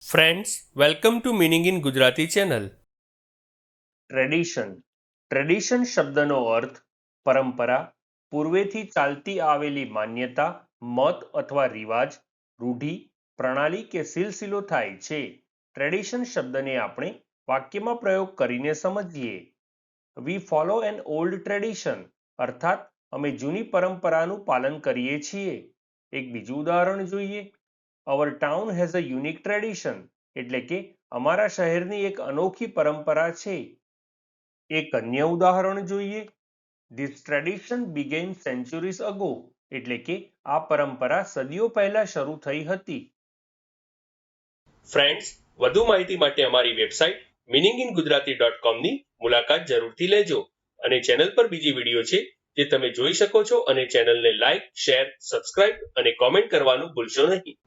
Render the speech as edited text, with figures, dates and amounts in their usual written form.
Friends, welcome to meaning in Gujarati channel. Tradition શબ્દનો અર્થ પરંપરા, પૂર્વેથી ચાલતી આવેલી માન્યતા, મત અથવા રિવાજ, રૂઢિ, પ્રણાલી કે સિલસિલો થાય છે. ટ્રેડિશન શબ્દને આપણે વાક્યમાં પ્રયોગ કરીને સમજીએ. વી ફોલો એન ઓલ્ડ ટ્રેડિશન, અર્થાત અમે જૂની પરંપરાનું પાલન કરીએ છીએ. એક બીજું ઉદાહરણ જોઈએ. Our town has a unique tradition, એટલે કે અમારા શહેરની એક અનોખી પરંપરા છે. એક અન્ય ઉદાહરણ જોઈએ. This tradition began sanctuaries ago, એટલે કે આ પરંપરા સદીઓ પહેલા શરૂ થઈ હતી. ફ્રેન્ડ્સ, વધુ માહિતી માટે અમારી વેબસાઇટ meaninginggujarati.com ની મુલાકાત જરૂરથી લેજો અને ચેનલ પર બીજી વિડીયો છે જે તમે જોઈ શકો છો અને ચેનલને લાઈક, શેર, સબસ્ક્રાઇબ અને કોમેન્ટ કરવાનું ભૂલશો નહીં.